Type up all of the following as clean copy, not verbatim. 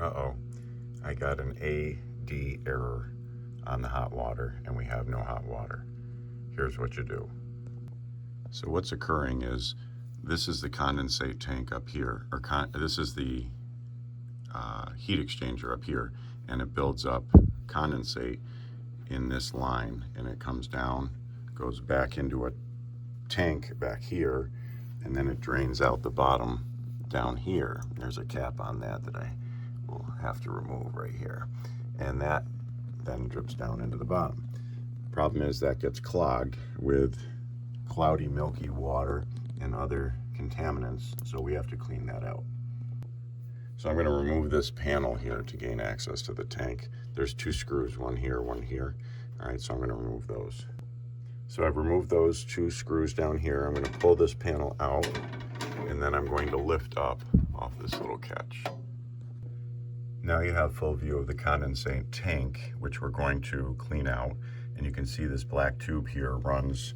Uh-oh, I got an AD error on the hot water and we have no hot water. Here's what you do. So what's occurring is this is the condensate tank up here, or this is the heat exchanger up here, and it builds up condensate in this line, and it comes down, goes back into a tank back here, and then it drains out the bottom down here. There's a cap on that that I will have to remove right here, and that then drips down into the bottom. Problem is that gets clogged with cloudy, milky water and other contaminants, so we have to clean that out. So I'm going to remove this panel here to gain access to the tank. There's two screws, one here, one here. All right, so I'm going to remove those. So I've removed those two screws down here. I'm going to pull this panel out, and then I'm going to lift up off this little catch. Now you have full view of the condensate tank, which we're going to clean out. And you can see this black tube here runs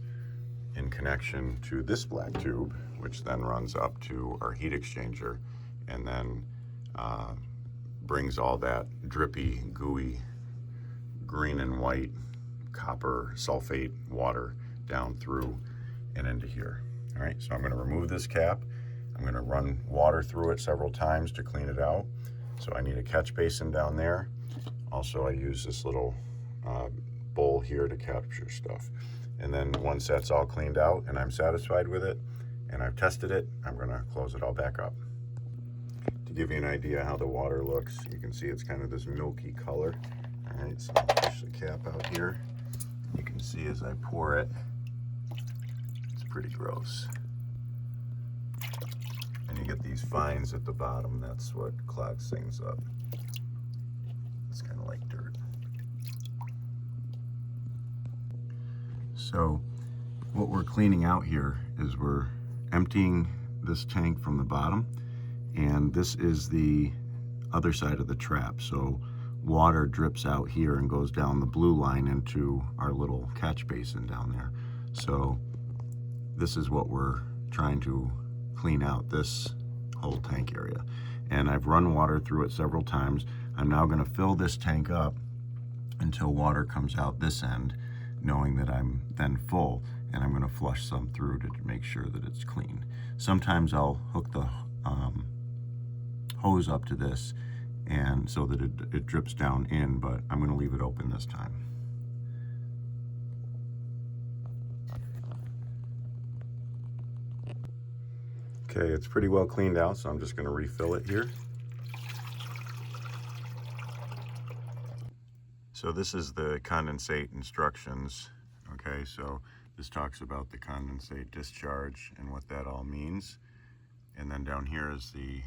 in connection to this black tube, which then runs up to our heat exchanger, and then brings all that drippy, gooey, green and white copper sulfate water down through and into here. All right, so I'm going to remove this cap. I'm going to run water through it several times to clean it out. So I need a catch basin down there. Also, I use this little bowl here to capture stuff. And then once that's all cleaned out and I'm satisfied with it and I've tested it, I'm going to close it all back up. To give you an idea how the water looks, you can see it's kind of this milky color. All right, so I'll push the cap out here. You can see as I pour it, it's pretty gross. And you get these fines at the bottom. That's what clogs things up. It's kind of like dirt. So what we're cleaning out here is we're emptying this tank from the bottom, and this is the other side of the trap. So water drips out here and goes down the blue line into our little catch basin down there. So this is what we're trying to clean out, this whole tank area. And I've run water through it several times. I'm now going to fill this tank up until water comes out this end, knowing that I'm then full, and I'm going to flush some through to make sure that it's clean. Sometimes I'll hook the hose up to this and so that it drips down in, but I'm going to leave it open this time. Okay, it's pretty well cleaned out, so I'm just going to refill it here. So this is the condensate instructions. Okay, so this talks about the condensate discharge and what that all means. And then down here is the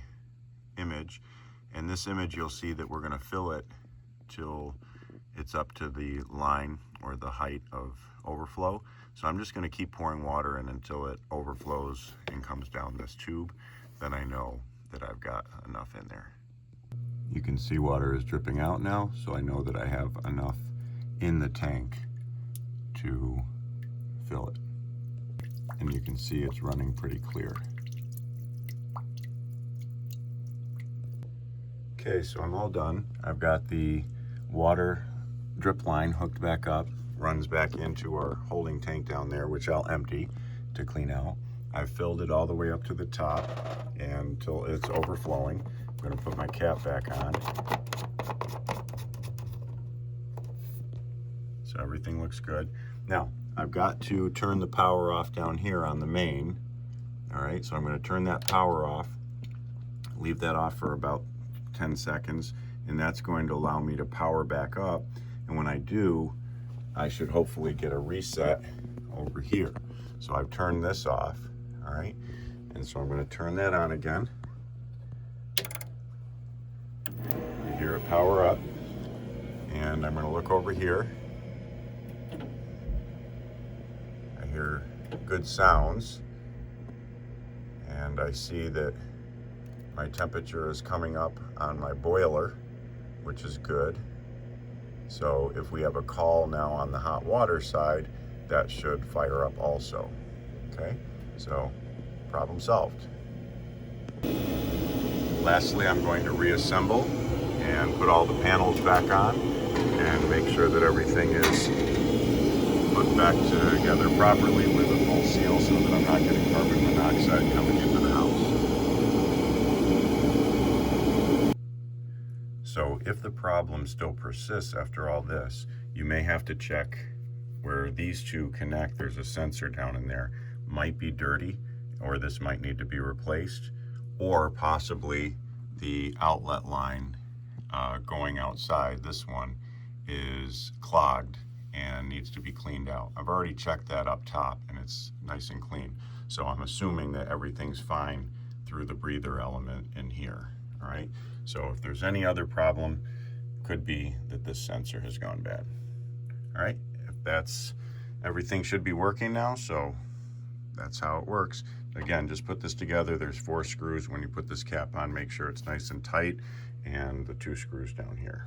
image. In this image, you'll see that we're going to fill it till it's up to the line or the height of overflow. So I'm just going to keep pouring water in until it overflows and comes down this tube. Then I know that I've got enough in there. You can see water is dripping out now, so I know that I have enough in the tank to fill it. And you can see it's running pretty clear. Okay, so I'm all done. I've got the water drip line hooked back up, runs back into our holding tank down there, which I'll empty to clean out. I've filled it all the way up to the top until it's overflowing. I'm going to put my cap back on. So everything looks good. Now, I've got to turn the power off down here on the main. All right, so I'm going to turn that power off, leave that off for about 10 seconds, and that's going to allow me to power back up. And when I do, I should hopefully get a reset over here. So I've turned this off, all right? And so I'm going to turn that on again. You hear it power up, and I'm going to look over here. I hear good sounds, and I see that my temperature is coming up on my boiler, which is good. So if we have a call now on the hot water side, that should fire up also. Okay, so problem solved. Lastly, I'm going to reassemble and put all the panels back on and make sure that everything is put back together properly with a full seal so that I'm not getting carbon monoxide coming into the house. So if the problem still persists after all this, you may have to check where these two connect. There's a sensor down in there. Might be dirty, or this might need to be replaced, or possibly the outlet line going outside, this one, is clogged and needs to be cleaned out. I've already checked that up top and it's nice and clean. So I'm assuming that everything's fine through the breather element in here. All right, so if there's any other problem, could be that this sensor has gone bad. All right, if that's, everything should be working now, so that's how it works. Again, just put this together. There's 4 screws. When you put this cap on, make sure it's nice and tight, and the 2 screws down here.